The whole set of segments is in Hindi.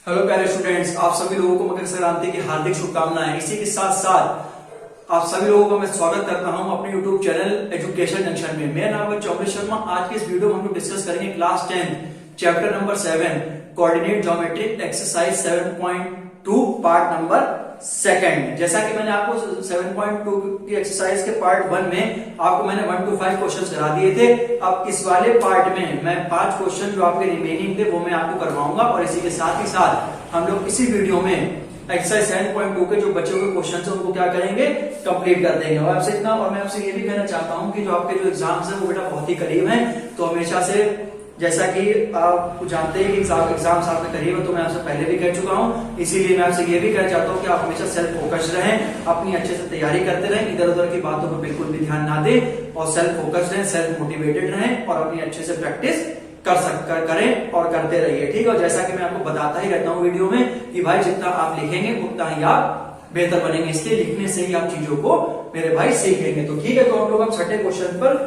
हेलो प्यारे स्टूडेंट्स, आप सभी लोगों को मकर संक्रांति की हार्दिक शुभकामनाएं। इसी के साथ साथ आप सभी लोगों का मैं स्वागत करता हूं अपने यूट्यूब चैनल एजुकेशन जंक्शन में। मेरा नाम है चौबे शर्मा। आज के इस वीडियो में हम लोग डिस्कस करेंगे class 10 chapter number 7 coordinate geometric exercise 7.2 part number 2। जैसा कि मैंने आपको 7.2 की एक्सरसाइज के पार्ट 1 में आपको मैंने 1 to 5 क्वेश्चंस करा दिए थे। अब इस वाले पार्ट में मैं 5 क्वेश्चन जो आपके रिमेनिंग थे वो मैं आपको करवाऊंगा और इसी के साथ ही साथ हम लोग इसी वीडियो में एक्सरसाइज 7.2 के जो बचे हुए क्वेश्चन है उनको क्या करेंगे, कंप्लीट कर देंगे। और आपसे इतना, और मैं आपसे ये भी कहना चाहता हूँ कि जो आपके जो एग्जाम्स है वो बेटा बहुत ही करीब है, तो हमेशा से जैसा कि आप जानते हैं कि एग्जाम्स आपके करीब है, तो मैं आपसे पहले भी कह चुका हूं, इसीलिए मैं आपसे ये भी कहना चाहता हूं कि आप हमेशा सेल्फ फोकस्ड रहें, अपनी अच्छे से तैयारी करते रहें, इधर उधर की बातों पर बिल्कुल भी ध्यान ना दें और सेल्फ फोकस्ड रहें, सेल्फ मोटिवेटेड रहें और अपनी अच्छे से प्रैक्टिस करें और करते रहिए। ठीक है। और जैसा कि मैं आपको बताता ही रहता हूँ वीडियो में कि भाई जितना आप लिखेंगे उतना ही आप बेहतर बनेंगे, इसलिए लिखने से ही आप चीजों को मेरे भाई सीखेंगे। तो ठीक है, तो हम लोग अब छठे क्वेश्चन पर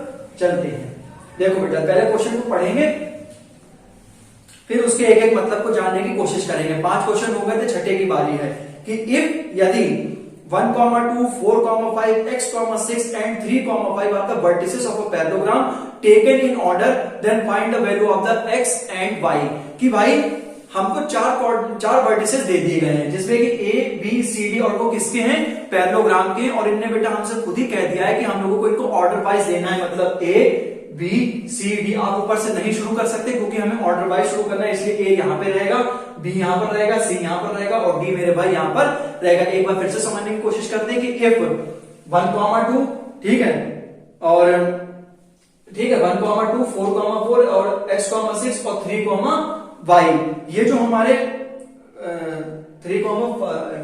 चलते हैं। देखो बेटा, पहले क्वेश्चन को पढ़ेंगे, फिर उसके एक एक मतलब को जानने की कोशिश करेंगे। 5 क्वेश्चन हो गए थे, छठे की बारी है कि इफ यदि 1, 2, 4, 5, x, 6 and 3, 5 are the vertices of a parallelogram taken in order, then find the value of the x and y। कि भाई हमको चार वर्टिसेस दे दिए गए हैं जिसमें कि ए बी सी डी, और वो किसके हैं, पैरेललोग्राम के। और इनने बेटा हमसे खुद ही कह दिया है कि हम लोगों को इनको ऑर्डर वाइज लेना है, मतलब ए बी सी डी। आप ऊपर से नहीं शुरू कर सकते क्योंकि हमें ऑर्डर वाइज शुरू करना है, इसलिए ए यहाँ पे रहेगा, बी यहाँ पर रहेगा, सी यहाँ पर रहेगा और डी मेरे भाई यहाँ पर रहेगा। एक बार फिर से समझने की कोशिश करते हैं कि इफ 1, 2, ठीक है, और ठीक है 1, 2, 4, 4 और x, 6 और 3, y, ये जो हमारे 3,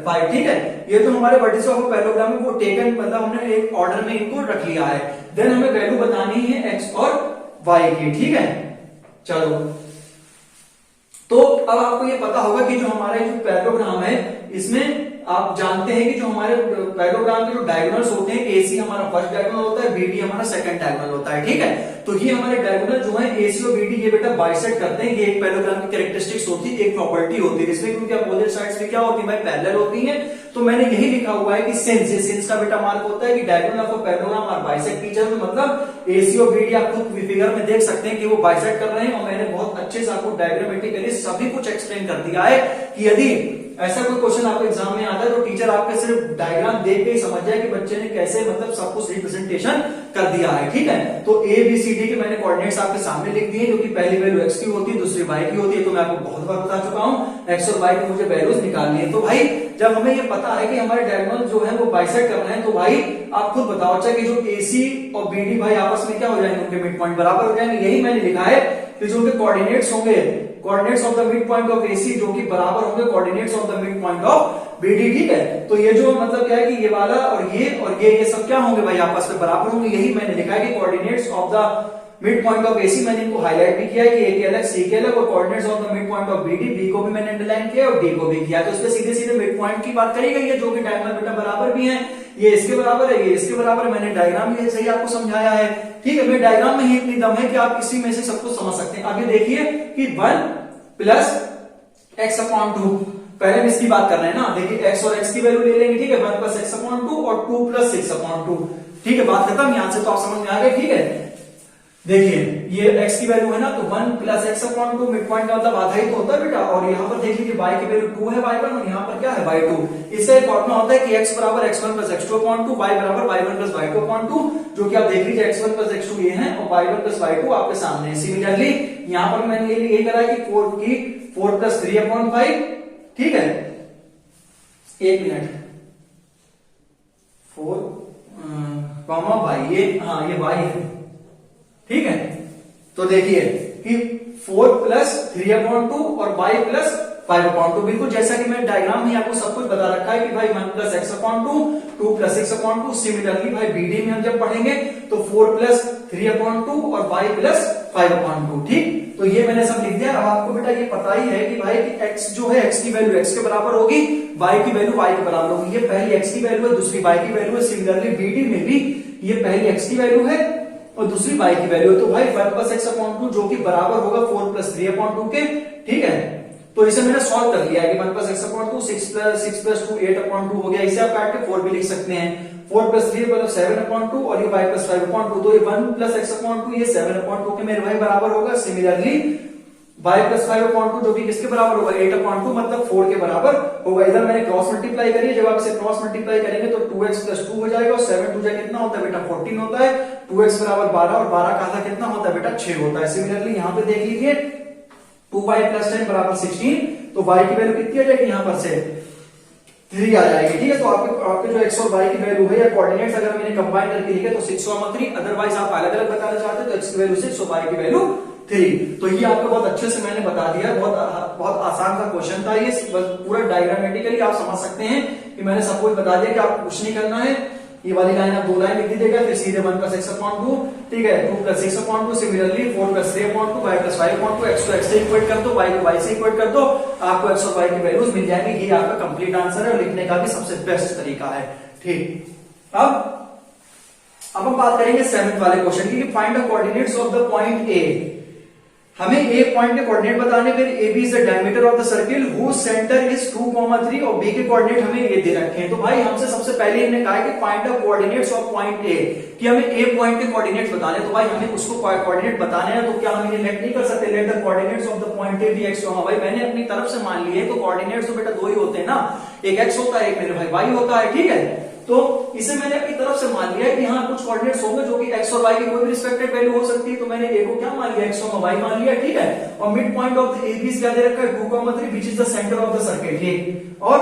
5, ठीक है, ये जो हमारे वर्टिसेस ऑफ पैरेललोग्राम है वो टेकन, मतलब हमने एक ऑर्डर में इनको रख लिया है। देन हमें वैल्यू बतानी है x और y की। ठीक है, चलो, तो अब आपको ये पता होगा कि जो हमारे जो पैरेललोग्राम है इसमें आप जानते हैं कि जो हमारे पैरेललोग्राम के जो डायगोनल्स होते हैं, एसी हमारा फर्स्ट डायगोनल होता है, बीडी हमारा सेकंड डायगोनल होता है। ठीक है, तो ये हमारे डायगोनल जो है एसी और बीडी, ये बेटा बाइसेक्ट करते हैं। ये एक पैरेललोग्राम की कैरेक्टरिस्टिक्स होती है, एक प्रॉपर्टी होती है इसमें, क्योंकि अपोजिट साइड्स में क्या होती है भाई, पैरेलल होती है। तो मैंने यही लिखा हुआ है कि सिंस का बेटा मार्क होता है कि diagonal of parallelogram are bisect each other, मतलब एसी और बीडी आप खुद फिगर में देख सकते हैं कि वो बाइसेक्ट कर रहे हैं। और मैंने बहुत अच्छे से आपको डायग्रामेटिकली सभी कुछ एक्सप्लेन कर दिया है कि यदि ऐसा कोई क्वेश्चन आपको एग्जाम में आता है तो टीचर आपके सिर्फ डायग्राम देख के ही समझ जाए कि बच्चे ने कैसे, मतलब सब कुछ रिप्रेजेंटेशन कर दिया है। ठीक है, तो ए बी सी डी के मैंने कोऑर्डिनेट्स आपके सामने लिख दिए, जो कि पहली वैल्यू एक्स की होती है, दूसरी वाई की होती है। तो मैं आपको बहुत बार बता चुका हूं, एक्स और वाई की मुझे वैल्यूज निकालनी है। तो भाई जब हमें ये पता है कि हमारे डायगोनल जो है वो बाइसेक्ट कर रहे हैं, तो भाई आप खुद बताओ अच्छा कि जो एसी और बीडी भाई आपस में क्या हो जाएंगे, उनके मिड पॉइंट बराबर हो जाएंगे। यही मैंने लिखा है कि जो उनके कोऑर्डिनेट्स होंगे, coordinates of the mid point of AC, जो कि बराबर होंगे coordinates of the mid point of BD. ठीक है, तो ये जो मतलब क्या है कि ये वाला और ये सब क्या होंगे भाई, आपस में बराबर होंगे। यही मैंने लिखा है कि coordinates of the mid point of AC, मैंने इनको हाईलाइट भी किया है कि ए के अलग सी के अलग, और coordinates of the mid point of BD, B को भी मैंने अंडरलाइन किया और डी को भी किया। तो इसके सीधे सीधे मिड पॉइंट की बात करी गई है, जो कि डायगोनल बेटा बराबर भी है, ये इसके बराबर है, ये इसके बराबर है। मैंने डायग्राम भी सही आपको समझाया है। ठीक है, मेरे डायग्राम में ही इतनी दम है कि आप इसी में से सब कुछ समझ सकते हैं। आगे देखिए कि 1 प्लस x अपॉन 2, पहले हम इसकी बात कर रहे हैं ना। देखिए x और x की वैल्यू ले लेंगे। ठीक है, 1 प्लस x अपॉन 2 और 2 प्लस 6 अपॉन 2। ठीक है, बात खत्म, यहां से तो आप समझ में आ गए। ठीक है, देखिए ये x की वैल्यू है ना, तो 1 plus x upon 2 mid point का मतलब आधा ही तो होता है बेटा। और यहाँ पर देख लीजिए y की वैल्यू 2 है, y1, और यहाँ पर क्या है y2। इससे एक फॉर्मूला होता है कि x बराबर x1 plus x2 upon 2, y बराबर y1 प्लस y2 अपॉन 2, जो कि आप देख लीजिए x1 प्लस x2 ये है और y1 प्लस y2 आपके सामने है। सिमिलरली यहाँ पर मैंने ये करा है कि 4 प्लस 3 अपॉन 5। ठीक है, एक मिनट, 4 कॉमा y, ये हाँ ये y है। ठीक है, तो देखिए कि 4 प्लस 3 अपॉन 2 और y प्लस 5 अपॉन 2, बिल्कुल जैसा कि मैंने डायग्राम में आपको सब कुछ बता रखा है कि भाई 1 plus x upon 2, 2 plus 6 upon 2। Similarly भाई बीडी में हम जब पढ़ेंगे तो 4 प्लस 3 अपॉन 2 और y प्लस 5 अपॉन 2। ठीक, तो ये मैंने सब लिख दिया। अब आपको बेटा ये पता ही है कि भाई कि x जो है, x की वैल्यू x के बराबर होगी, y की वैल्यू y के बराबर होगी। ये पहली x की वैल्यू है, दूसरी y की वैल्यू है। सिमिलरली बीडी में भी ये पहली x की वैल्यू है और दूसरी y की वैल्यू है। तो भाई 1 प्लस x अपॉन 2 जो कि बराबर होगा 4 प्लस 3 अपॉन 2 के। ठीक है, तो इसे मैंने सॉल्व कर लिया है कि 1 plus x upon 2 6 plus 2 8 upon 2 हो गया। इसे आप काट के 4 भी लिख सकते हैं। 4 प्लस 3 मतलब 7 अपॉन 2 और ये y प्लस 5 अपॉन 2, तो ये 1 प्लस एक्स अपॉन 2 ये 7 अपॉन 2 के मेरे भाई बराबर होगा। सिमिलरली y प्लस 5 अपॉन 2 जो कि किसके बराबर होगा 8 अपॉन 2 मतलब 4 के बराबर होगा। इधर मैंने क्रॉस मल्टीप्लाई करी है, जब आप इसे क्रॉस मल्टीप्लाई करेंगे तो 2x प्लस 2 हो जाएगा और 7 2 जा कितना होता है बेटा 14 होता है। 2x बराबर 12 और 12 का आधा कितना होता है बेटा 6 होता है। सिमिलरली यहाँ पे देख लीजिए 2y प्लस 10 बराबर 16, तो y की वैल्यू कितनी आ जाएगी यहाँ पर से 3 आ जाएगी। ठीक है, तो आपके जो x और y की वैल्यू है या कोऑर्डिनेट्स अगर मैंने कंबाइन करके लिखे तो 6 और 3, अदरवाइज आप अलग अलग बताना चाहते तो x की वैल्यू 6 और y की वैल्यू 3। तो ये आपको बहुत अच्छे से मैंने बता दिया, बहुत आसान सा क्वेश्चन था ये, बस पूरा डायग्रामेटिकली आप समझ सकते हैं कि मैंने सब कुछ बता दिया कि आपको कुछ नहीं करना है। ये वाली लाइन आप 2 लाइन लिख दीजिएगा, फिर सीधे 1 प्लस एक्स अपॉन 2, ठीक है 2 plus 6 upon 2, similarly 4 plus 3 upon 2, y plus 5 upon 2, x को x से इक्वेट कर दो, y को y से इक्वेट कर दो, आपको x और y की वैल्यूज मिल जाएंगी। ये आपका कंप्लीट आंसर है और लिखने का भी सबसे बेस्ट तरीका है। ठीक, अब हम बात करेंगे 7th वाले क्वेश्चन की, find the coordinates of the point A. हमें ए पॉइंट के कोऑर्डिनेट बताने, फिर A B is the diameter of the circle whose centre is 2, 3 और बी के कोऑर्डिनेट हमें ये दे रखे हैं। तो भाई हमसे सबसे पहले इन्होंने कहा कि find the coordinates of point A, कि हमें ए पॉइंट के कोऑर्डिनेट्स बताने। तो भाई हमें उसको कोऑर्डिनेट बताने हैं, तो क्या हम इन्हें लेट नहीं कर सकते, let the coordinates of the point A B x. भाई मैंने अपनी तरफ से मान लिए, तो कोऑर्डिनेट्स तो बेटा दो ही होते हैं ना, एक एक्स होता है एक मेरे भाई वाई होता है। ठीक है, तो इसे मैंने अपनी तरफ से मान लिया है कि हाँ कुछ कोऑर्डिनेट्स होंगे जो कि x और y की कोई भी रिस्पेक्टेड वैल्यू हो सकती है। तो मैंने a को क्या मान लिया x और y मान लिया। ठीक है, और mid point of the AB क्या दे रखा है 2, 3 which is the centre of the circle. ठीक, और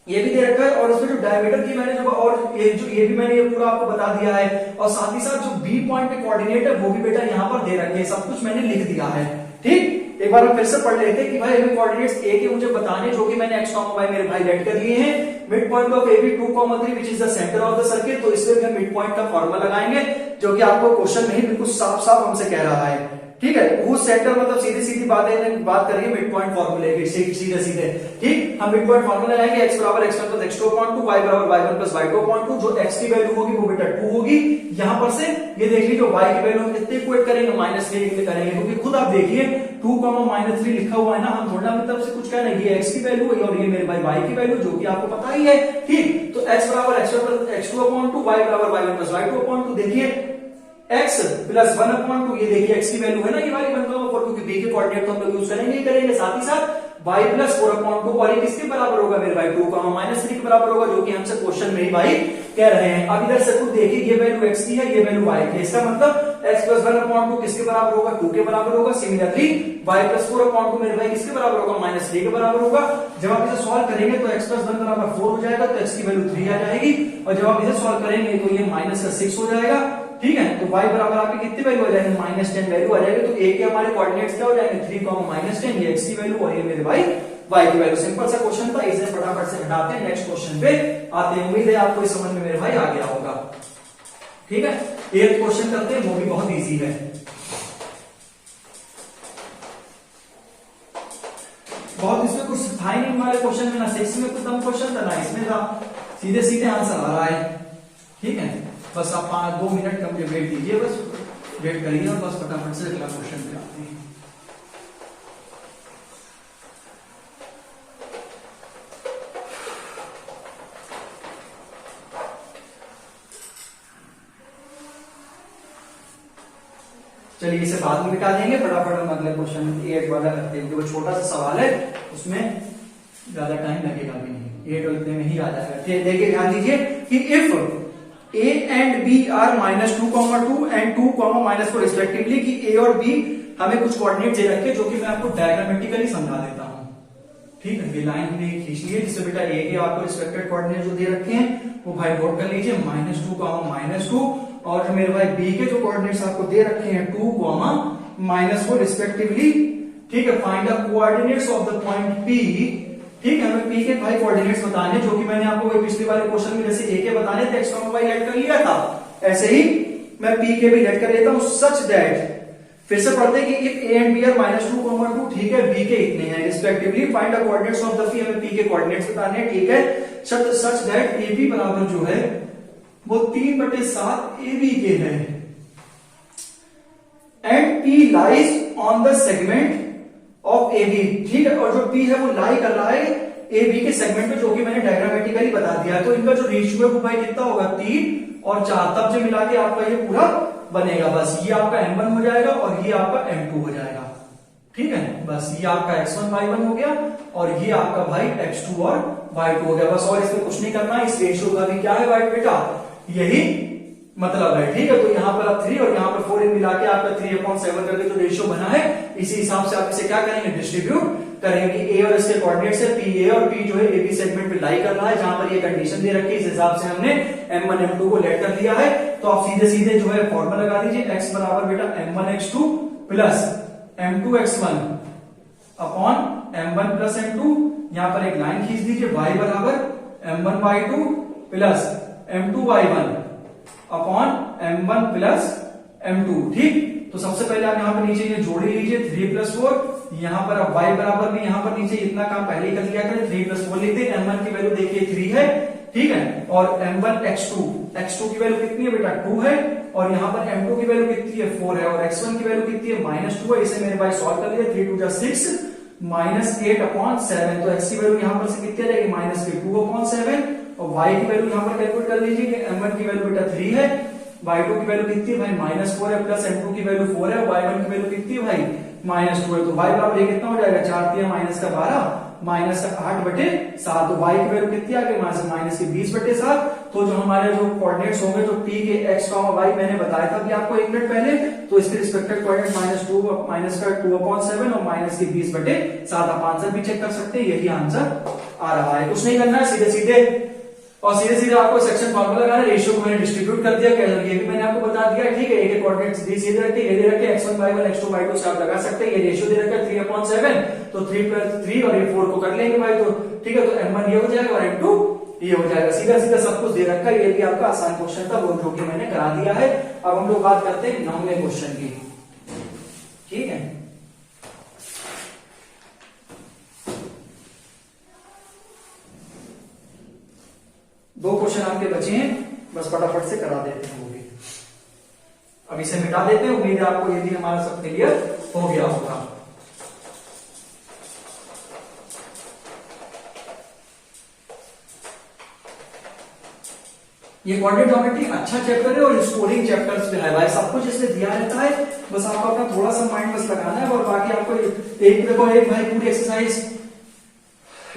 ये भी दे रखा है, और इसमें जो डायमीटर की मैंने जो और ये भी मैंने ये पूरा आपको बता दिया है, और साथ ही साथ जो बी पॉइंट के कोऑर्डिनेट है वो भी बेटा यहाँ पर दे रखे हैं, सब कुछ मैंने लिख दिया है। ठीक, एक बार हम फिर से पढ़ लेते हैं कि भाई हमें कोऑर्डिनेट्स ए के मुझे बताने, जो कि मैंने x और y मेरे भाई लेट कर लिए हैं। Mid point of AB 2, 3 which is the centre of the circle, तो इसमें हम मिड पॉइंट का फॉर्मूला लगाएंगे जो कि आपको क्वेश्चन में ही बिल्कुल साफ साफ हमसे कह रहा है। ठीक है, वो सेंटर मतलब सीधी सीधी बात करेंगे मिड पॉइंट फॉर्मूले की, सीधे सीधे। ठीक, हम मिड पॉइंट फॉर्मूला लगाएंगे x बराबर x1 plus x2 upon 2, y बराबर y1 प्लस y2 अपॉन 2। जो x की वैल्यू होगी वो बेटा 2 होगी। यहां पर से ये देख लीजिए y की वैल्यू हम कितने इक्वेट करेंगे -3 करेंगे, क्योंकि खुद आप देखिए 2, -3 लिखा हुआ है ना, हम थोड़ा अपनी तरफ से कुछ कहना है, ये x की वैल्यू है और ये मेरे भाई y की वैल्यू जो कि आपको पता ही है। ठीक, तो x बराबर x1 plus x2 upon 2, y बराबर y1 प्लस y2 अपॉन 2। देखिए x प्लस 1 अपॉन 2, ये देखिए x की वैल्यू है ना ये वाली 1 अपॉन 2, क्योंकि b के कोऑर्डिनेट तो हम लोग यूज करेंगे ही करेंगे। साथ ही साथ y प्लस 4 अपॉन 2, और ये किसके बराबर होगा मेरे भाई 2, -3 के बराबर होगा, जो कि हमसे क्वेश्चन में ही भाई कह रहे हैं। अब इधर से खुद देखिए ये वैल्यू x की है, ये वैल्यू y की है, इसका मतलब x प्लस 1 अपॉन 2 किसके बराबर होगा 2 के बराबर होगा। सिमिलरली y प्लस 4 अपॉन 2 मेरे भाई किसके बराबर होगा -3 के बराबर होगा। जब आप इसे सॉल्व करेंगे तो x प्लस 1 बराबर 4 हो जाएगा, तो x की वैल्यू 3 आ जाएगी, और जब आप इसे सॉल्व करेंगे तो ये -6 हो जाएगा। ठीक है, तो y बराबर आपकी कितनी वैल्यू आ जाएगी -10 वैल्यू आ जाएगी। तो a के हमारे कोऑर्डिनेट्स क्या हो जाएंगे 3, -10, ये x की वैल्यू और ये मेरे भाई y की वैल्यू। सिंपल सा क्वेश्चन था, इसे फटाफट से हटाते हैं, नेक्स्ट क्वेश्चन पे आते हैं। उम्मीद है आपको इस समझ में मेरे भाई आ गया होगा। ठीक है, 8th क्वेश्चन करते हैं, वो भी बहुत इजी है। बहुत इसमें कुछ था ही नहीं हमारे क्वेश्चन में, ना 6 में कुछ दम क्वेश्चन था ना इसमें था, सीधे सीधे आंसर आ रहा है। ठीक है, बस आप 2 मिनट कम वेट कीजिए, बस वेट करिए और बस फटाफट से अगला क्वेश्चन पे आते हैं। चलिए इसे बाद में मिटा देंगे, फटाफट हम अगले क्वेश्चन 8 वाला करते हैं, वो छोटा सा सवाल है, उसमें ज्यादा टाइम लगेगा भी नहीं, 8 इतने में ही आ जाएगा। देखिए ध्यान दीजिए कि if A and B are -2, 2 and 2, -4 respectively, कि A और B हमें कुछ कोऑर्डिनेट दे रखे, जो कि मैं आपको डायग्रामेटिकली समझा देता हूं। ठीक है, ये लाइन में खींच लीजिए, जिससे बेटा A के आपको रिस्पेक्टेड कोऑर्डिनेट जो दे रखे हैं वो भाई नोट कर लीजिए, -2, -2, और मेरे भाई B के जो कोऑर्डिनेट्स आपको दे रखे हैं 2, -4 रिस्पेक्टिवली। ठीक है, find the coordinates of the point P। ठीक है, हमें P के भाई कोऑर्डिनेट्स बताने, जो कि मैंने आपको पिछले वाले क्वेश्चन में जैसे A के बताने थे x और y लेट कर लिया था, ऐसे ही मैं P के भी लेट कर लेता हूं, सच दैट। फिर से पढ़ते हैं कि if A and B are -2, 2, ठीक है, B के इतने हैं respectively, find the coordinates of the P, हमें P के कोऑर्डिनेट्स बताने हैं। ठीक है, सच दैट AB बराबर जो है वो 3/7 AB के है, and P lies on the segment of A B, ठीक है, और जो पी है वो लाई कर रहा है ए बी के सेगमेंट में, जो कि मैंने डायग्रामेटिकली बता दिया है। तो इनका जो रेशियो है वो भाई कितना होगा 3 और 4, तब जो मिला के आपका ये पूरा बनेगा। बस ये आपका M1 हो जाएगा और ये आपका M2 हो जाएगा, ठीक है। बस ये आपका X1 Y1 हो गया और ये आपका भाई X2 और Y2 हो गया। बस और इसमें कुछ नहीं करना है। इस रेशियो का भी क्या है भाई बेटा, यही मतलब है, ठीक है। तो यहाँ पर आप 3 और यहाँ पर 4 मिला के आपका 3/7 करके जो रेशियो बना है, इसी हिसाब से आप इसे क्या करेंगे, डिस्ट्रीब्यूट करेंगे। ए और इसके कोऑर्डिनेट्स है पी ए और पी जो है ए बी सेगमेंट पे लाई कर रहा है, जहां पर ये कंडीशन दे रखी है, इस हिसाब से हमने M1 M2 को लेट कर लिया है। तो आप सीधे सीधे जो है फॉर्मूला लगा दीजिए, x बराबर बेटा M1 X2 plus M2 X1 upon M1 plus M2। यहां पर एक लाइन खींच दीजिए, y बराबर M1 Y2 plus M2 Y1 upon M1 plus M2, ठीक। तो सबसे पहले आप यहाँ पर नीचे ये जोड़ी लीजिए 3 + 4, यहाँ पर अब y बराबर भी यहाँ पर नीचे इतना काम पहले ही कर लिया करें, 3 + 4 लिखते हैं। M1 की वैल्यू देखिए 3 है, ठीक है, और M1 X2 की वैल्यू कितनी है बेटा 2 है, और यहाँ पर M2 की वैल्यू कितनी है 4 है, और X1 की वैल्यू कितनी है -2 है। इसे मेरे भाई सॉल्व कर लिया, 3 × 2 = 6 -8/7। तो x की वैल्यू यहाँ पर से कितनी आ जाएगी, -2/7, और y की वैल्यू यहाँ पर कैलकुलेट कर लीजिए कि M1 की वैल्यू बेटा 3 है, y2 की वैल्यू कितनी है भाई -4 है, प्लस M2 की वैल्यू 4 है, y1 की वैल्यू कितनी है भाई -2 है। तो y बराबर ये कितना हो जाएगा, 4 × 3 -12 -8/7। तो y की वैल्यू कितनी आ गई, -20/7। तो जो हमारे जो कोऑर्डिनेट्स होंगे, जो t के x, y मैंने बताया था भी आपको 1 मिनट पहले, तो इसके रिस्पेक्टिव कोऑर्डिनेट -2/7 और -20/7। आप आंसर भी चेक कर सकते हैं, यही आंसर आ रहा है। कुछ नहीं करना है, सीधे सीधे और सीधे सीधे आपको सेक्शन फॉर्मूला लगाना है। रेशियो को मैंने डिस्ट्रीब्यूट कर दिया, ये भी मैंने आपको बता दिया, ठीक है। एक कोऑर्डिनेट्स सीधे रखे, ये दे रखे X1 Y1 X2 Y2 से आप लगा सकते हैं। ये रेशियो दे रखा है 3/7, तो 3 + 3 और ये 4 को कर लेंगे भाई, तो ठीक है। तो M1 ये हो जाएगा और M2 ये हो जाएगा, सीधा सीधा सब कुछ दे रखा है। ये भी आपका आसान क्वेश्चन था, वो जो कि मैंने करा दिया है। अब हम लोग बात करते हैं 9वें क्वेश्चन की, ठीक है। दो क्वेश्चन आपके बचे हैं, बस फटाफट से करा देते हैं वो भी। अब इसे मिटा देते हैं, उम्मीद है आपको ये भी हमारा सब क्लियर हो गया होगा। ये कोऑर्डिनेट ज्योमेट्री अच्छा चैप्टर है और स्कोरिंग चैप्टर्स में है भाई, सब कुछ इसमें दिया रहता है। बस आपको अपना थोड़ा सा माइंड बस लगाना है, और बाकी आपको एक देखो एक भाई पूरी एक्सरसाइज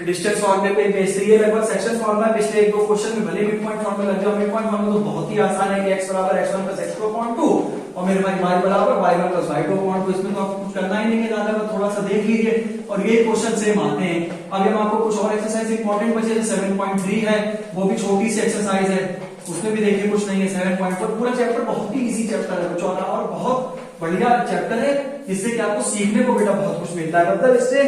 डिस्टेंस फॉर्मूले पे बेस्ड है, लगभग सेक्शन फॉर्मूला पिछले 1-2 क्वेश्चन में भले मिड पॉइंट फॉर्मूला लग जाए। मिड पॉइंट फॉर्मूला तो बहुत ही आसान है कि x बराबर x1 + x2/2 और मेरे पास y बराबर y1 + y2/2। इसमें तो आपको कुछ करना ही नहीं है ज्यादा, बस थोड़ा सा देख लीजिए और ये क्वेश्चन सेम आते हैं। अभी हम आपको कुछ और एक्सरसाइज इंपॉर्टेंट बचे, 7.3 है, वो भी छोटी सी एक्सरसाइज है, उसमें भी देखिए कुछ नहीं है। 7.4 पूरा चैप्टर बहुत ही इजी चैप्टर है, चौड़ा और बहुत बढ़िया चैप्टर है, जिससे कि आपको सीखने को बेटा बहुत कुछ मिलता है। मतलब इससे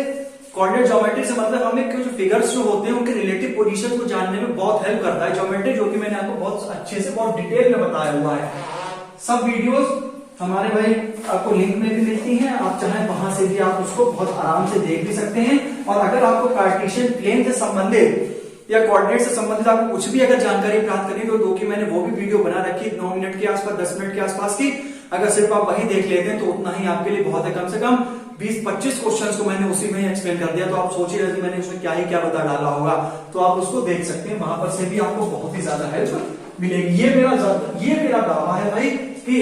कोऑर्डिनेट ज्योमेट्री से मतलब हमें जो फिगर्स जो होते हैं उनके रिलेटिव पोजीशन को जानने में बहुत हेल्प करता है ज्योमेट्री, जो कि मैंने आपको बहुत अच्छे से बहुत डिटेल में बताया हुआ है। सब वीडियोस हमारे भाई आपको लिंक में भी मिलती हैं, आप चाहें वहां से भी आप उसको बहुत आराम से देख भी सकते हैं। और अगर आपको कार्टेशियन प्लेन से संबंधित या कोऑर्डिनेट से संबंधित आपको कुछ भी अगर जानकारी प्राप्त करनी हो, तो कि मैंने वो भी वीडियो बना रखी 9 मिनट के आसपास, 10 मिनट के आसपास की। अगर सिर्फ आप वही देख लेते हैं तो उतना ही आपके लिए बहुत है। कम से कम 20-25 क्वेश्चंस को मैंने उसी में एक्सप्लेन कर दिया, तो आप सोचिए मैंने उसमें क्या ही क्या बता डाला होगा। तो आप उसको देख सकते हैं, वहां पर से भी आपको बहुत ही ज्यादा हेल्प मिलेगी। ये मेरा दावा है भाई कि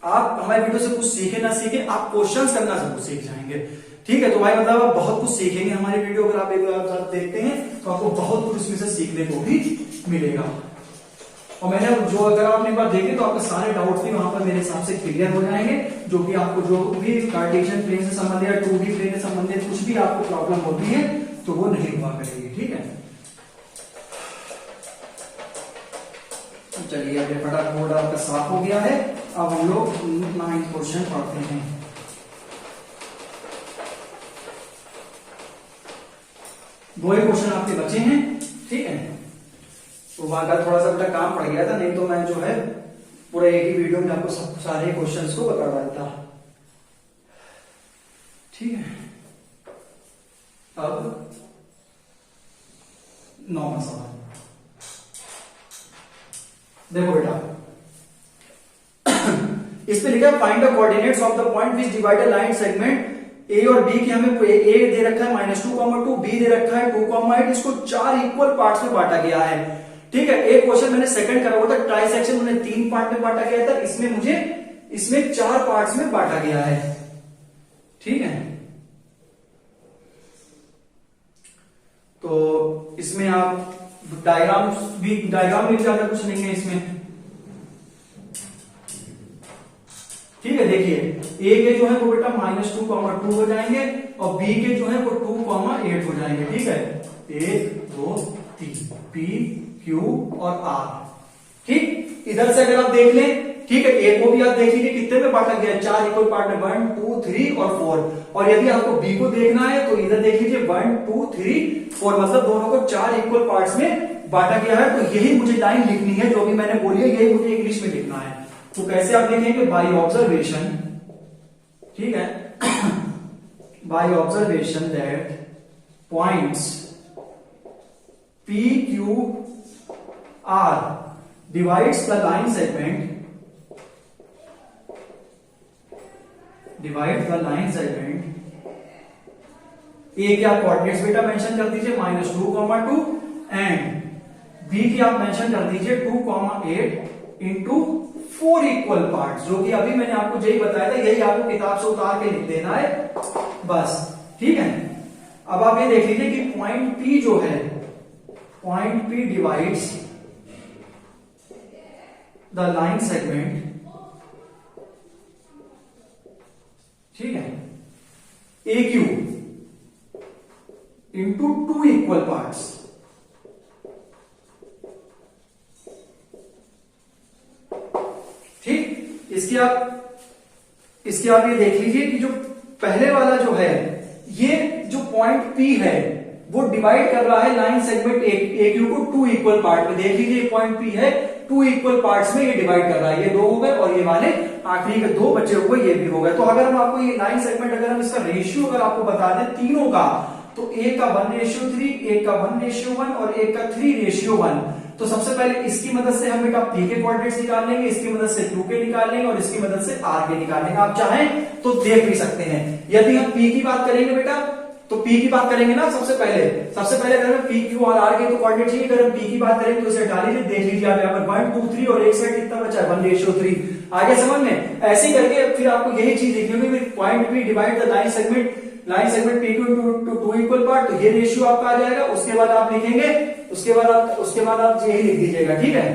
आप हमारे वीडियो से कुछ सीखे ना सीखे, आप क्वेश्चंस करना जरूर सीख जाएंगे, ठीक है। तो भाई मतलब आप बहुत कुछ सीखेंगे हमारी वीडियो, अगर आप एक बार देखते हैं तो आपको बहुत कुछ इसमें से सीखने को भी मिलेगा। और मैंने जो अगर आपने एक बार देखे तो आपके सारे डाउट्स भी वहां पर मेरे हिसाब से क्लियर हो जाएंगे, जो कि आपको जो भी कार्टेशियन प्लेन से संबंधित या 2D प्लेन से संबंधित कुछ भी आपको प्रॉब्लम होती है तो वो नहीं हुआ करेगी, ठीक है। चलिए अब फटाफट बोर्ड आपका साफ हो गया है। अब हम लोग 9th क्वेश्चन पढ़ते हैं। दो ही क्वेश्चन आपके बचे हैं, ठीक है। तो वहां का थोड़ा सा अपना काम पड़ गया था, नहीं तो मैं जो है पूरा एक ही वीडियो में आपको सब सारे क्वेश्चंस को बता रहा था, ठीक है। अब 9वां सवाल देखो बेटा, इस पे लिखा है find the coordinates of the point which divide a line segment ए और बी की हमें ए दे रखा है -2,2, बी दे रखा है 2,8, इसको 4 इक्वल पार्ट्स में बांटा गया है। ठीक है, एक क्वेश्चन मैंने सेकंड करा हुआ था ट्राई सेक्शन, मैंने 3 पार्ट में बांटा गया था, इसमें 4 पार्ट्स में बांटा गया है। ठीक है, तो इसमें आप डायग्राम भी ज्यादा कुछ नहीं है इसमें। ठीक है, देखिए ए के जो है वो बेटा -2,2 हो जाएंगे और बी के जो है वो 2,8 हो जाएंगे। ठीक है, 1 2 3 पी क्यू और आर। ठीक, इधर से अगर आप देख लें, ठीक है, ए को भी आप देख लीजिए कितने में बांटा गया है, 4 इक्वल पार्ट में, 1 2 3 और 4। और यदि आपको बी को देखना है तो इधर देख लीजिए 1 2 3 4, मतलब दोनों को 4 इक्वल पार्ट्स में बांटा गया है। तो यही मुझे लाइन लिखनी है जो भी मैंने बोली है, यही मुझे इंग्लिश में लिखना है। तो कैसे आप लिखेंगे, बाय ऑब्जर्वेशन। ठीक है, by observation that points P Q R divides the line segment, A के आप कोऑर्डिनेट्स बेटा मेंशन कर दीजिए -2,2 एंड बी की आप मेंशन कर दीजिए 2,8 इंटू 4 इक्वल पार्ट, जो कि अभी मैंने आपको यही बताया था, यही आपको किताब से उतार के लिख देना है बस। ठीक है, अब आप ये देख लीजिए कि पॉइंट पी जो है, point P divides the line segment. ठीक है, ए क्यू इंटू 2 इक्वल पार्ट्स। ठीक, इसकी आप ये देख लीजिए कि जो पहले वाला जो है, ये जो पॉइंट पी है वो डिवाइड कर रहा है लाइन सेगमेंट ए क्यू को 2 इक्वल पार्ट में। देख लीजिए पॉइंट पी है, 2 इक्वल पार्ट्स में ये डिवाइड कर रहा है, ये 2 हो गए और ये वाले आखिरी के 2 बचे हुए ये भी हो गए। तो अगर हम आपको ये लाइन सेगमेंट, अगर हम इसका रेशियो अगर आपको बता दें तीनों का, तो एक का 1:3, एक का 1:1 और एक का 3:1। तो सबसे पहले इसकी मदद से हम बेटा पी के कोऑर्डिनेट्स निकाल लेंगे, इसकी मदद से क्यू के निकाल लेंगे और इसकी मदद से आर के निकाल लेंगे। आप चाहें तो देख भी सकते हैं। यदि हम पी की बात करेंगे बेटा, तो पी की बात करेंगे ना, सबसे पहले अगर हम पी क्यू और आर के तो कोऑर्डिनेट चाहिए। अगर हम पी की बात करें तो इसे हटा लीजिए, देख लीजिए आप यहाँ पर 1 2 3 और एक साइड कितना बचा है 1:3। आगे समझ में, ऐसे ही करके फिर आपको यही चीज लिखनी होगी, point P divide the line segment P Q to 2 equal part, तो ये रेशियो आपका आ जाएगा। उसके बाद आप लिखेंगे, उसके बाद आप यही लिख दीजिएगा। ठीक है,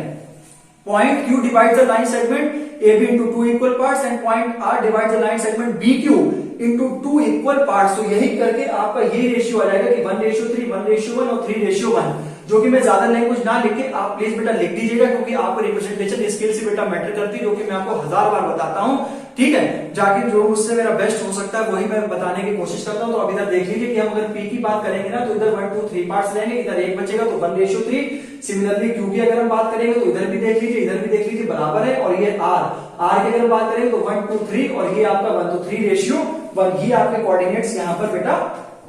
point Q divide the line segment A B into 2 equal parts and point R divide the line segment B Q into 2 equal parts. तो यही करके आपका यही रेशियो आ जाएगा कि 1:3, 1:1 और 3:1, जो कि मैं ज्यादा लैंग्वेज ना लिख के आप प्लीज बेटा लिख दीजिएगा, क्योंकि आपको रिप्रेजेंटेशन स्किल से बेटा मैटर करती है, जो कि मैं आपको 1000 बार बताता हूं। ठीक है, जाके जो मुझसे मेरा बेस्ट हो सकता है वही मैं बताने की कोशिश करता हूं। तो अब इधर देख लीजिए कि हम अगर पी की बात करेंगे ना, तो इधर 1 2 3 पार्ट्स लेंगे, इधर एक बचेगा तो 1:3। सिमिलरली क्यू की अगर हम बात करेंगे तो इधर भी देख लीजिए, इधर भी देख लीजिए, बराबर है। और ये आर की अगर बात करेंगे तो 1 2 3 और ये आपका 1 to 3:1, ये आपके कोऑर्डिनेट्स यहां पर बेटा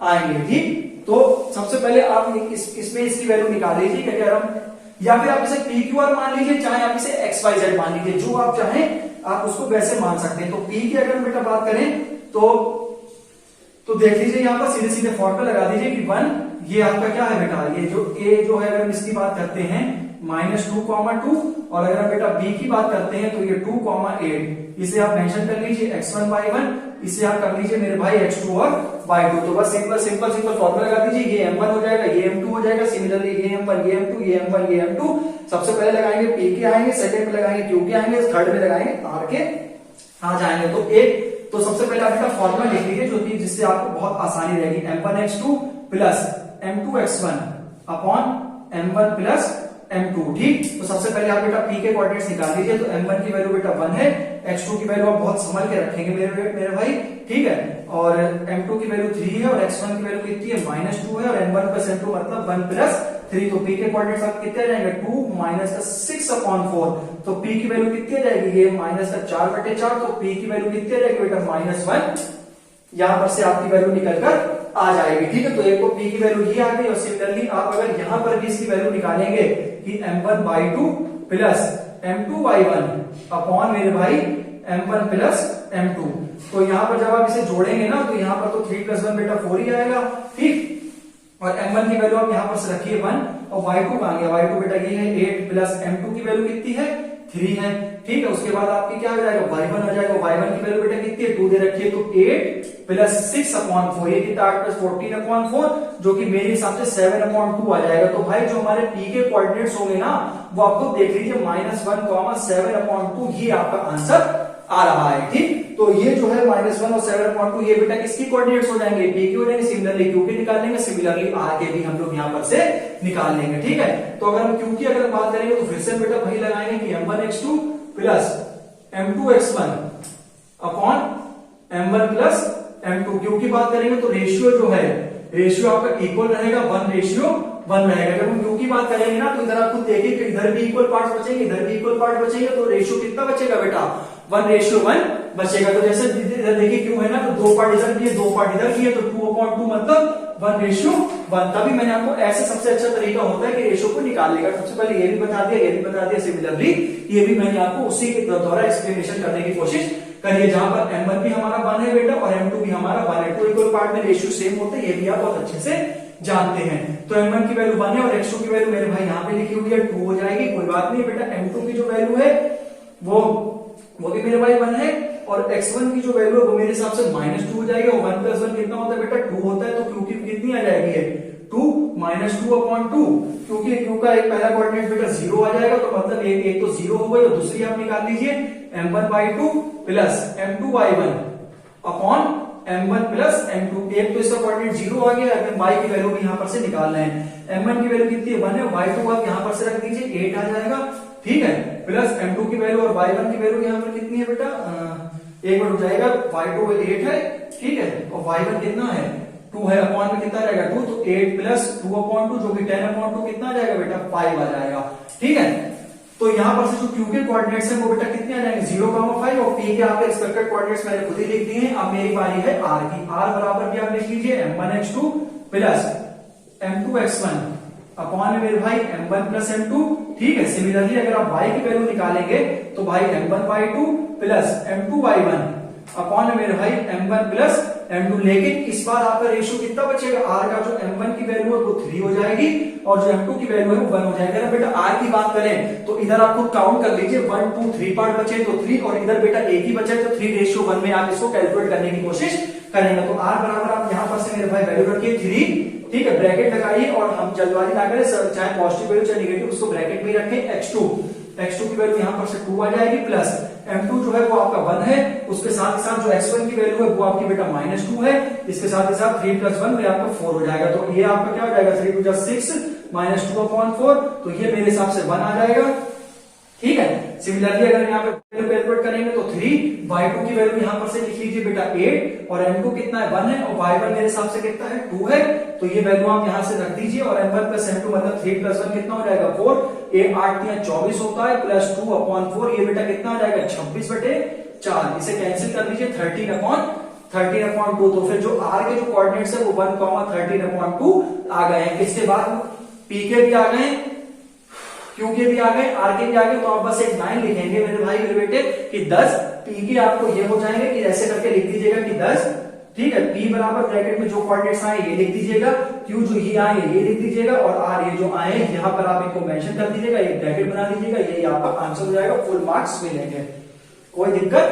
आएंगे। ठीक, तो सबसे पहले आप इसमें इसकी वैल्यू निकाल लीजिए कि अगर हम, या फिर आप इसे पी क्यू आर मान लीजिए, चाहे आप इसे एक्स वाई जेड मान लीजिए, जो आप चाहें आप उसको वैसे मान सकते हैं। तो पी की अगर हम बेटा बात करें तो देख लीजिए यहाँ पर सीधे सीधे फॉर्मूला लगा दीजिए कि 1, ये आपका क्या है बेटा, ये जो ए जो है अगर हम इसकी बात करते हैं -2,2, और अगर हम बेटा बी की बात करते हैं तो ये 2,8, इसे आप मेंशन कर लीजिए x1 y1, इसे आप कर लीजिए मेरे भाई x2 और y2। तो बस सिंपल फॉर्मूला लगा दीजिए, ये m1 हो जाएगा, ये m2 हो जाएगा, सिमिलरली ये m1 ये m2 ये m1 ये m2। सबसे पहले लगाएंगे p के आएंगे, सेकंड में लगाएंगे q के आएंगे, थर्ड में लगाएंगे r के आ जाएंगे। तो सबसे पहले आप बेटा फॉर्मूला लिख लीजिए, जो कि जिससे आपको बहुत आसानी रहेगी, m1x2 plus m2x1 upon m1 plus m2। ठीक, तो सबसे पहले आप बेटा p के कोऑर्डिनेट्स निकाल लीजिए। तो m1 की वैल्यू बेटा 1 है, x2 की वैल्यू आप बहुत संभल के रखेंगे मेरे भाई। ठीक है, और m2 की वैल्यू 3 है और x1 की वैल्यू कितनी है -2 है, और m1 प्लस m2 मतलब 1 प्लस 3। तो p के कोऑर्डिनेट्स आप कितने जाएंगे 2 माइनस का 6/4। तो p की वैल्यू कितनी जाएगी, ये माइनस का 4/4। तो p की वैल्यू कितनी जाएगी बेटा -1, यहां पर से आपकी वैल्यू निकलकर आ जाएगी। ठीक है, तो एक को p की वैल्यू ये आ गई, और सिमिलरली आप अगर यहां पर भी इसकी वैल्यू निकालेंगे कि m1y2 प्लस m2y1 अपॉन मेरे भाई m1 प्लस m2, तो यहाँ पर जब आप इसे जोड़ेंगे ना तो यहाँ पर तो 3 + 1 बेटा 4 ही आएगा, ठीक। और m1 की वैल्यू आप यहाँ पर से रखिए 1 और y2 कहां गया, y2 बेटा ये है 8 प्लस m2 की वैल्यू कितनी है 3 है, ठीक है। उसके बाद आपकी क्या हो जाएगा y1 हो जाएगा, y1 की वैल्यू बेटा कितनी है 2 दे रखी है, तो 8 प्लस 6/4 ये कितना 8 प्लस 14/4 जो कि मेरे हिसाब से 7/2 आ जाएगा। तो भाई जो हमारे p के कोऑर्डिनेट्स होंगे ना वो आपको देख लीजिए -1, 7/2 ये आपका आंसर आ रहा है, ठीक। तो ये जो है -1 और 7/2 ये बेटा किसकी कोऑर्डिनेट्स हो जाएंगे p की हो जाएंगे, सिमिलरली q के निकाल लेंगे, सिमिलरली r के भी हम लोग यहां पर से निकाल लेंगे, ठीक है। तो अगर हम q की अगर बात करेंगे तो फिर से बेटा वही लगाएंगे कि m1x2 plus m2x1 upon m1 plus m2। q की बात करेंगे तो रेशियो जो है रेशियो आपका इक्वल रहेगा 1:1 रहेगा। जब हम q की बात करेंगे ना तो इधर आप खुद देखिए कि इधर भी इक्वल पार्ट बचेंगे, इधर भी इक्वल पार्ट बचेंगे, तो रेशियो कितना बचेगा बेटा 1:1 बचेगा। तो जैसे इधर देखिए क्यों है ना तो 2 पार्ट इधर किए 2 पार्ट इधर किए तो 2/2 मतलब 1:1। तभी मैंने आपको ऐसे सबसे अच्छा तरीका होता है कि रेशियो को निकालने का। सबसे पहले ये भी बता दिया, ये भी बता दिया, सिमिलरली ये भी मैंने आपको उसी के द्वारा एक्सप्लेनेशन करने की कोशिश करिए, जहां पर m1 भी हमारा 1 है बेटा और m2 भी हमारा 1 है। तो इक्वल पार्ट में रेशियो सेम होते हैं, ये भी आप बहुत अच्छे से जानते हैं। तो m1 की वैल्यू 1 है और x2 की वैल्यू मेरे भाई यहाँ पे लिखी हुई है 2 हो जाएगी, कोई बात नहीं बेटा। m2 की जो वैल्यू है वो भी मेरे भाई 1 है और x1 की जो वैल्यू है वो मेरे हिसाब से -2 हो जाएगी। और 1 + 1 कितना होता है बेटा 2 होता है, तो q की कितनी आ जाएगी है 2 -2/2, क्योंकि q का एक पहला कोऑर्डिनेट बेटा 0 आ जाएगा, तो मतलब एक तो 0 हो गई और दूसरी आप निकाल लीजिए m1/2 plus m2/1 upon m1 plus m2। एक तो इसका कोऑर्डिनेट 0 आ गया, अगर y की वैल्यू भी यहां पर से निकालना है। m1 की वैल्यू कितनी है 1 है, y2 आप यहां पर से रख दीजिए 8 आ जाएगा, ठीक है। प्लस m2 की वैल्यू और y1 की वैल्यू यहां पर कितनी है बेटा एक बार हो जाएगा, y2 8 है, ठीक है, और y1 कितना है 2 है, अपॉन में कितना रहेगा 2, तो 8 प्लस 2/2 जो कि 10/2 कितना आ जाएगा बेटा 5 आ जाएगा, ठीक है। तो यहां पर से जो q के कोऑर्डिनेट्स हैं वो बेटा कितने आ जाएंगे 0,5 और p के आपके एक्सपेक्टेड कोऑर्डिनेट्स मैंने खुद ही लिख दिए हैं। अब मेरी बारी है r की। r बराबर भी आप लिख लीजिए m1x2 प्लस m2x1 अपॉन मेरे भाई m1 प्लस m2, ठीक है। सिमिलरली अगर आप y की वैल्यू निकालेंगे तो भाई m1/2 प्लस m2/1 अपॉन मेरे भाई m1 प्लस m2। लेकिन इस बार आपका रेशियो कितना बचेगा, r का जो m1 की वैल्यू है वो 3 हो जाएगी और जो m2 की वैल्यू है वो 1 हो जाएगा ना बेटा। r की बात करें तो इधर आप खुद काउंट कर लीजिए 1 2 3 पार्ट बचे तो 3 और इधर बेटा एक ही बचे तो 3:1 में आप इसको कैलकुलेट करने की कोशिश करेंगे। तो r बराबर आप यहां पर से मेरे भाई वैल्यू रखिए 3, ठीक है, ब्रैकेट लगाइए और हम जल्दबाजी ना करें, चाहे पॉजिटिव वैल्यू चाहे नेगेटिव उसको ब्रैकेट में रखें। x2 की वैल्यू यहां पर से 2 आ जाएगी प्लस m2 जो है वो आपका 1 है, उसके साथ ही साथ जो x1 की वैल्यू है वो आपकी बेटा -2 है, इसके साथ ही साथ 3 + 1 में आपका 4 हो जाएगा। तो ये आपका क्या हो जाएगा 3 × 6 -2/4, तो ये मेरे हिसाब से 1 आ जाएगा, ठीक है। सिमिलरली अगर यहाँ पे कैलकुलेट करेंगे तो 3, y2 की वैल्यू यहाँ पर से लिख लीजिए बेटा 8 और m2 कितना है 1 है और y1 मेरे हिसाब से कितना है 2 है, तो ये वैल्यू आप यहाँ से रख दीजिए और m1 प्लस m2 मतलब 3 + 1 कितना हो जाएगा 4, 8 × 24 होता है प्लस 2/4, ये बेटा कितना आ जाएगा 26/4, इसे कैंसिल कर लीजिए 13/2। तो फिर जो r के जो कोऑर्डिनेट्स है वो 1,13/2 आ गए हैं। इसके बाद p के भी आ गए, q के भी आ गए, r के भी आ गए, तो आप बस एक लाइन लिखेंगे मेरे भाई मेरे बेटे कि 10 p के आपको ये हो जाएंगे कि ऐसे करके लिख दीजिएगा कि 10, ठीक है। p बराबर ब्रैकेट में जो कोऑर्डिनेट्स आए ये लिख दीजिएगा, q जो ये आए ये लिख दीजिएगा और r ये जो आए यहाँ पर आप इनको मेंशन कर दीजिएगा, एक ब्रैकेट बना दीजिएगा, यही आपका आंसर हो जाएगा, फुल मार्क्स मिलेंगे, कोई दिक्कत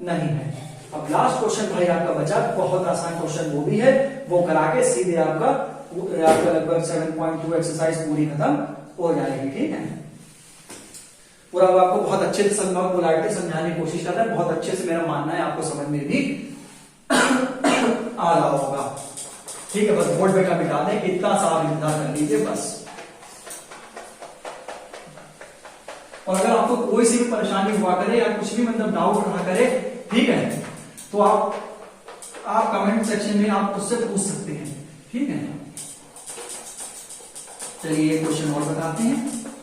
नहीं है। अब लास्ट क्वेश्चन भाई आपका बचा, बहुत आसान क्वेश्चन वो भी है, वो करा के सीधे आपका लगभग 7.2 एक्सरसाइज पूरी खत्म हो जाएगी, ठीक है। पूरा आपको बहुत अच्छे से समझाने की कोशिश करता है, बहुत अच्छे से मेरा मानना है आपको समझ में भी आ रहा होगा, ठीक है। बस बोर्ड बेटा मिटा दें, इतना सा आप इंतजार कर लीजिए बस। और अगर आपको कोई सी भी परेशानी हुआ करे या कुछ भी मतलब डाउट रहा करे, ठीक है, तो आप कमेंट सेक्शन में आप उससे पूछ सकते हैं, ठीक है। चलिए एक क्वेश्चन और बताते हैं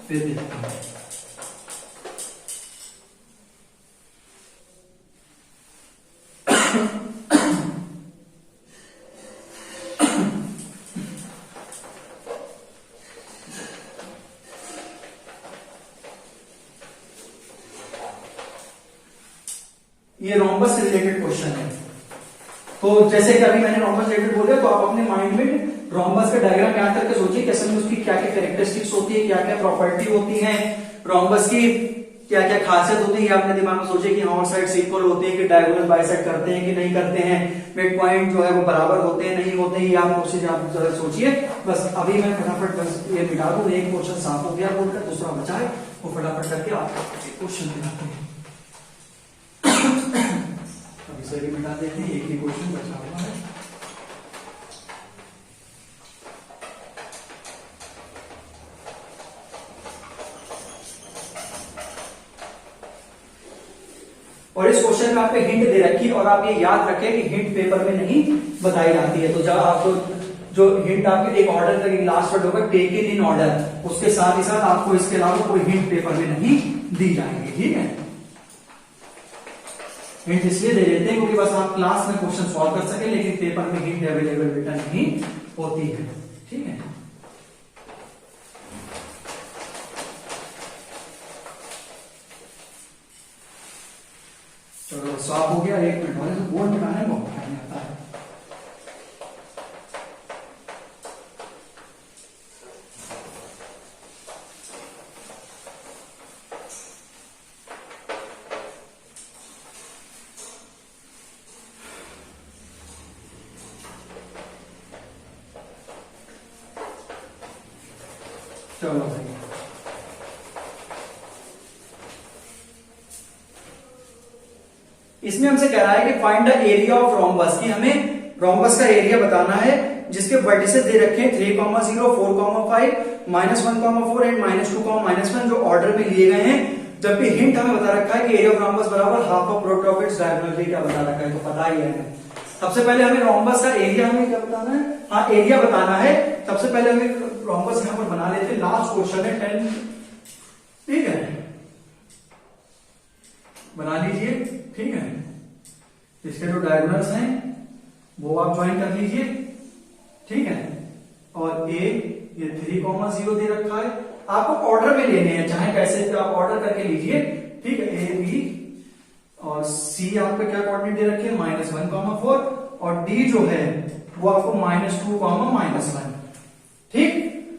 फिर देखते हैं। ये रोम्बस से रिलेटेड क्वेश्चन है। तो जैसे कि अभी मैंने रोम्बस रिलेटेड बोल दिया, तो आप अपने माइंड में रोम्बस का डायग्राम याद करके सोचिए कि असल में उसकी क्या क्या कैरेक्टरिस्टिक्स होती है, क्या क्या प्रॉपर्टी होती है, रोम्बस की क्या क्या खासियत होती है, आपने दिमाग में सोचे कि और साइड इक्वल होते हैं कि डायगोनल बाइसेक्ट करते हैं कि नहीं करते हैं, मिड पॉइंट जो है वो बराबर होते हैं नहीं होते हैं, ये आप कोशिश आप जरा सोचिए। बस अभी मैं फटाफट बस ये मिटा दूं, एक क्वेश्चन साफ हो गया बोलकर, दूसरा बचा है वो फटाफट करके आपको क्वेश्चन दिखाते हैं। अभी से भी मिटा देते हैं, एक ही क्वेश्चन बचा हुआ है। और इस क्वेश्चन में आपको हिंट दे रखी है और आप ये याद रखें कि हिंट पेपर में नहीं बताई जाती है। तो जब आपको जो हिंट आपके एक ऑर्डर का लास्ट वर्ड होगा टेकन इन ऑर्डर, उसके साथ ही साथ आपको इसके अलावा कोई हिंट पेपर में नहीं दी जाएगी। ठीक है, हिंट इसलिए दे देते हैं क्योंकि बस आप क्लास में क्वेश्चन सॉल्व कर सके, लेकिन पेपर में हिंट अवेलेबल बेटा नहीं होती है। ठीक है, चलो साफ हो गया। 1 मिनट वाले तो बोर्ड मिटाने में बहुत टाइम आता है। चलो भाई, इसमें हमसे कह रहा है कि find the area of rhombus, कि हमें रोम्बस का एरिया बताना है जिसके वर्टिसेस दे रखे हैं 3, 0, 4, 5, -1, 4 एंड -2, -1 जो ऑर्डर में लिए गए हैं। जबकि हिंट हमें बता रखा है कि एरिया ऑफ रोम्बस बराबर half of product of its diagonal, क्या बता रखा है तो पता ही है। सबसे पहले हमें रोम्बस का एरिया हमें क्या बताना है, हाँ एरिया बताना है। सबसे पहले हमें रोम्बस यहां पर बना लेते हैं, लास्ट क्वेश्चन है 10। ठीक है, बना लीजिए। ठीक है, इसके जो डायगोनल्स हैं वो आप ज्वाइन कर लीजिए। ठीक है, और ये 3, 0 दे रखा है, आपको ऑर्डर में लेने हैं, चाहे कैसे भी आप ऑर्डर करके लीजिए। ठीक है, ए बी और सी आपका क्या कोऑर्डिनेट दे रखे हैं -1, 4 और डी जो है वो आपको -2, -1। ठीक,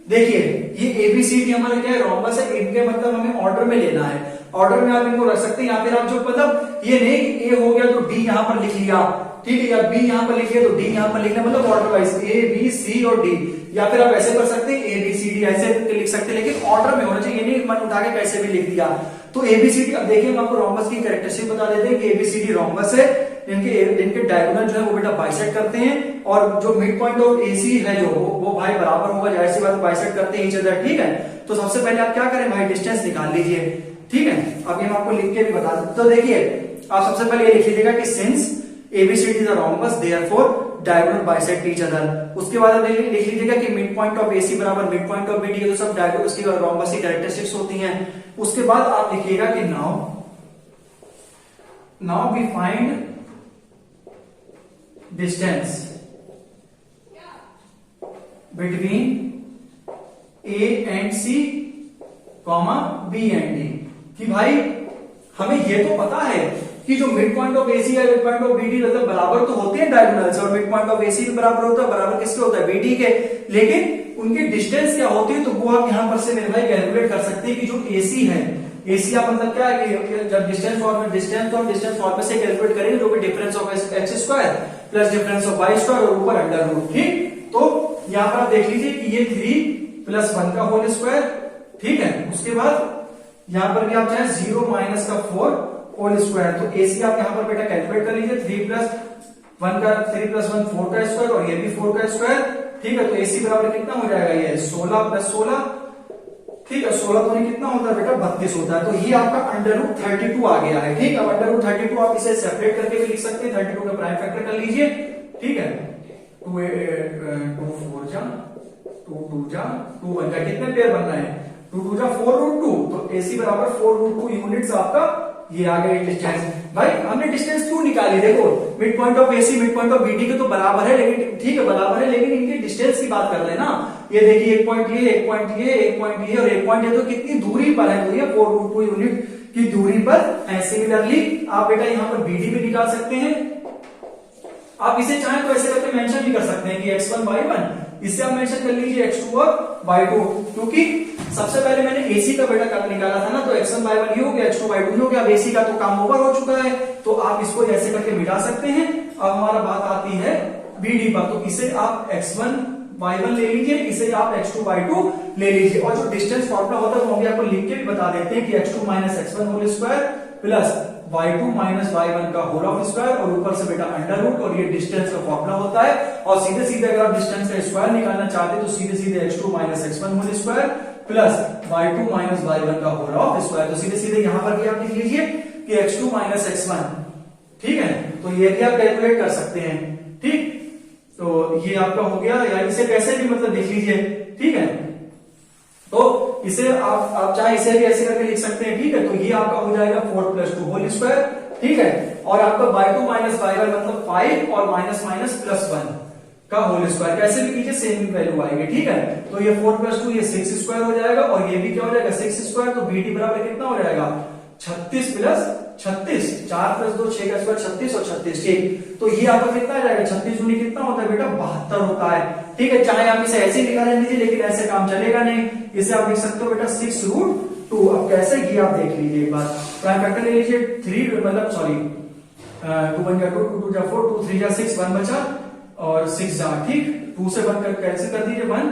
देखिए ये एबीसीडी हमारा क्या है, रोम्बस है, इनके मतलब हमें ऑर्डर में लेना है। ऑर्डर में आप इनको रख सकते हैं, या फिर आप जो मतलब ये नहीं कि ए हो गया तो डी यहां पर लिख लिया, ठीक है, या बी यहां पर लिख लिया तो डी यहां पर लिखना, मतलब order wise A B C और डी। या फिर आप ऐसे कर सकते हैं ए बी सी डी ऐसे लिख सकते हैं, लेकिन ऑर्डर में होना चाहिए, नहीं मन उठा के कैसे भी लिख दिया। तो एबीसीडी, अब देखिए हम आपको रोम्बस की कैरेक्टरिस्टिक बता देते हैं कि एबीसीडी रोम्बस है, इनके डायगोनल जो है वो बेटा बाइसेक्ट करते हैं, और जो मिड पॉइंट और एसी है जो वो भाई बराबर होगा, जाहिर सी बात बाइसेक्ट करते हैं ईच अदर। ठीक है, तो सबसे पहले आप क्या करें भाई, डिस्टेंस निकाल लीजिए। ठीक है, अभी हम आपको लिख के भी बता दें। तो देखिए आप सबसे पहले ये लिख लीजिएगा कि since ABCD is a rhombus therefore diagonal bisect each other. उसके बाद आप लिख लीजिएगा कि मिड पॉइंट ऑफ एसी बराबर मिड पॉइंट ऑफ बीडी, तो सब डायगोनल उसकी रोम्बस की कैरेक्टरिस्टिक्स होती हैं। उसके बाद आप लिखिएगा कि now we find distance between A and C comma B and D. कि भाई हमें ये तो पता है कि जो मिड पॉइंट ऑफ एसी या मिड पॉइंट ऑफ बीडी मतलब बराबर तो होते हैं डायगोनल से, और मिड पॉइंट ऑफ एसी भी बराबर होता है, बराबर किसके होता है, बीडी के। लेकिन उनकी डिस्टेंस क्या होती है, तो वो आप यहां पर से मेरे भाई कैलकुलेट कर सकते हैं कि जो एसी है, एसी आप मतलब क्या है कि जब डिस्टेंस फॉर्म से कैलकुलेट करेंगे जो भी difference of x square plus difference of y square और ऊपर अंडर रूट। ठीक, तो यहां पर आप देख लीजिए कि ये 3 + 1 का होल स्क्वायर। ठीक है, उसके बाद यहां पर भी आप चाहे 0 - 4 होल स्क्वायर, तो एसी आप यहां पर बेटा कैलकुलेट कर लीजिए, 3 + 1 4 का स्क्वायर और ये भी 4 का स्क्वायर। ठीक है, तो एसी बराबर कितना हो जाएगा, ये 16 + 16। ठीक है, 16 तो कितना होता है बेटा 32 होता है। तो ये आपका √32 आ गया है। ठीक है, अब √32 आप इसे सेपरेट करके भी लिख सकते हैं, 32 का प्राइम फैक्टर कर लीजिए। ठीक है, 2 4 जा 2 2 जा 2 1 जा, कितने पेयर बन रहे हैं, 2 2 जा 4√2, तो एसी बराबर 4√2 यूनिट्स आपका ये आ गया डिस्टेंस। भाई हमने डिस्टेंस क्यों निकाली, देखो mid point of AC mid point of BD के तो बराबर है, लेकिन ठीक है बराबर है, लेकिन इनके डिस्टेंस की बात कर रहे हैं ना। ये देखिए एक पॉइंट ये, एक पॉइंट ये, एक पॉइंट ये और एक पॉइंट ये, तो कितनी दूरी पर है, दूरी है 4√2 यूनिट की दूरी पर है। सिमिलरली आप बेटा यहाँ पर बीडी भी निकाल सकते हैं। आप इसे चाहें तो ऐसे करके मेंशन भी कर सकते हैं कि x1 y1, इससे आप मेंशन कर लीजिए x2 और y2, क्योंकि सबसे पहले मैंने AC का बेटा कट निकाला था ना, तो x1 y1 ही हो गया, x2 y2 ही हो गया। अब AC का तो काम ओवर हो चुका है, तो आप इसको ऐसे करके मिटा सकते हैं। अब हमारा बात आती है BD पर, तो इसे आप x1 y1 ले लीजिए, इसे आप x2 y2 ले लीजिए, और जो डिस्टेंस फॉर्मूला होता है वो हम आपको लिख के भी बता देते हैं कि x2 minus x1 whole square plus y2 minus y1 का होल ऑफ स्क्वायर, और ऊपर से बेटा अंडर रूट, और ये डिस्टेंस का फॉर्मूला होता है। और सीधे सीधे अगर आप डिस्टेंस का स्क्वायर निकालना चाहते हैं तो सीधे सीधे x2 minus x1 whole square plus y2 minus y1 का होल ऑफ स्क्वायर, तो सीधे सीधे यहां पर भी आप लिख लीजिए कि x2 माइनस x1, ठीक है। तो ये भी आप कैलकुलेट कर सकते हैं, ठीक। तो ये आपका हो गया, या इसे कैसे भी मतलब देख लीजिए, ठीक है। तो इसे आप चाहे इसे भी ऐसे करके लिख सकते हैं, ठीक है। तो ये आपका हो जाएगा 4 प्लस 2 होल स्क्वायर, ठीक है। और आपका y2 माइनस y1 मतलब 5 और माइनस माइनस प्लस 1 का होल स्क्वायर, कैसे भी कीजिए सेम वैल्यू आएगी, ठीक है। तो ये 4 प्लस 2 ये 6 स्क्वायर हो जाएगा, और ये भी क्या हो जाएगा 6 स्क्वायर, तो BD बराबर कितना हो जाएगा 36 प्लस 36, 4 प्लस 2 6 का स्क्वायर 36 और 36, ठीक। तो ये आपका कितना आ जाएगा 36 दूनी कितना होता है बेटा 72 होता है, ठीक है। चाहे आप इसे ऐसे निकाल लीजिए, लेकिन ऐसे काम चलेगा नहीं, इसे आप लिख सकते हो बेटा 6 रूट 2। अब कैसे ये आप देख लीजिए एक बार, प्राइम फैक्टर ले लीजिए 3 मतलब सॉरी 2 1 जा 2 2 जा 4 2 3 जा 6 1 बचा और 6 जा, ठीक। 2 से 1 कैंसिल कर दीजिए 1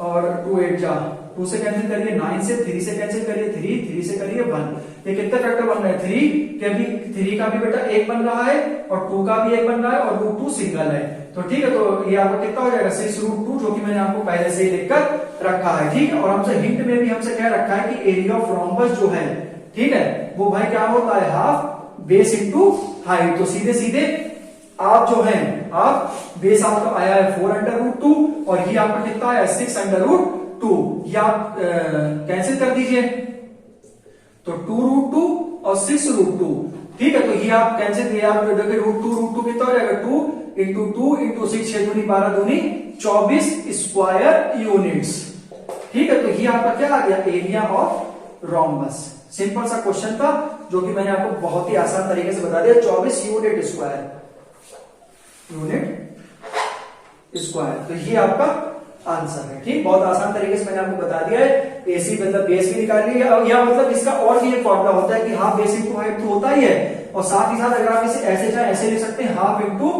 और 2 8 जा, 2 से कैंसिल करिए 9 से, 3 से कैंसिल करिए 3 3 से करिए 1। ये कितना फैक्टर बन रहा है 3 का भी बेटा 1 बन रहा है और 2 का भी 1 बन रहा है और रूट 2 सिंगल है, तो ठीक है। तो ये आपका कितना हो जाएगा 6 रूट 2, जो कि मैंने आपको पहले से ही लिखकर रखा है, ठीक है। और हमसे हिंट में भी हमसे क्या रखा है कि एरिया ऑफ रोम्बस जो है, ठीक है, वो भाई क्या होता है हाफ बेस इंटू हाइट। तो सीधे सीधे आप जो है आप बेस आपका आया है 4 अंडर रूट 2 और ये आपका कितना आया 6 अंडर रूट 2, ये आप कैंसिल कर दीजिए, तो 2 रूट 2 और 6 रूट 2, ठीक है। तो ये आप कैंसिल किया, आप देखिए रूट 2 कितना हो जाएगा 2 इंटू 2 इंटू 6 6 दूनी 12 दूनी 24 स्क्वायर यूनिट्स, ठीक है। तो ये आपका क्या आ गया एरिया ऑफ रोम्बस। सिंपल सा क्वेश्चन था जो कि मैंने आपको बहुत ही आसान तरीके से बता दिया, 24 यूनिट स्क्वायर, तो ये आपका आंसर है, ठीक। बहुत आसान तरीके से मैंने आपको बता दिया है। एसी मतलब बेस भी निकाल लिया, या मतलब इसका और भी एक फॉर्मूला होता है कि हाफ बेस इंटू हाइट तो होता ही है, और साथ ही साथ अगर आप इसे ऐसे चाहे ऐसे लिख सकते हैं हाफ इंटू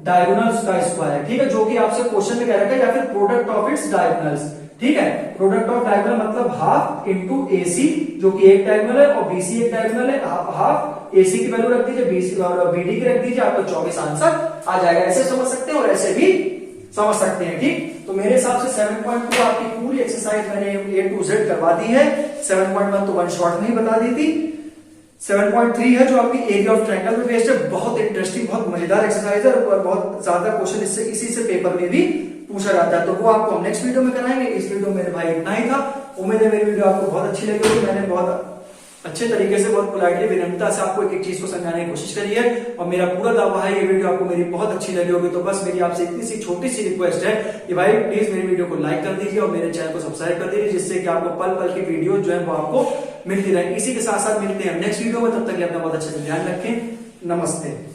डायगोनल्स का स्क्वायर, ठीक है, जो कि आपसे क्वेश्चन में कह रखा है, या फिर प्रोडक्ट ऑफ इट्स डायगोनल्स, ठीक है। प्रोडक्ट ऑफ डायगोनल मतलब हाफ इंटू एसी जो कि एक डायगोनल है और बीसी एक डायगोनल है, हाफ एसी की वैल्यू रख दीजिए, बीसी और बीडी की रख दीजिए, आपको 24 आंसर आ जाएगा। ऐसे समझ सकते हैं और ऐसे भी समझ सकते हैं, ठीक। तो मेरे हिसाब से 7.2 आपकी पूरी एक्सरसाइज मैंने A to Z करवा दी है। 7.1 तो वन शॉट में ही बता दी थी। 7.3 है जो आपकी एरिया ऑफ ट्रायंगल में बेस्ड है, बहुत इंटरेस्टिंग बहुत मजेदार एक्सरसाइज है और बहुत ज्यादा क्वेश्चन इससे इसी से पेपर में भी पूछा जाता है। तो वो आपको हम नेक्स्ट वीडियो में कराएंगे। इस वीडियो में मेरे भाई इतना ही था। उम्मीद है मेरी वीडियो आपको बहुत अच्छी लगी होगी। मैंने बहुत अच्छे तरीके से बहुत पोलाइटली विनम्रता से आपको एक एक चीज को समझाने की कोशिश करी है और मेरा पूरा दावा है ये वीडियो आपको मेरी बहुत अच्छी लगी होगी। तो बस मेरी आपसे इतनी सी छोटी सी रिक्वेस्ट है कि भाई प्लीज मेरी वीडियो को लाइक कर दीजिए और मेरे चैनल को सब्सक्राइब कर दीजिए, जिससे कि आपको पल पल की वीडियो जो है वो आपको मिलती रहे। इसी के साथ साथ मिलते हैं नेक्स्ट वीडियो में, तब तक अपना बहुत अच्छे से ध्यान रखें। नमस्ते।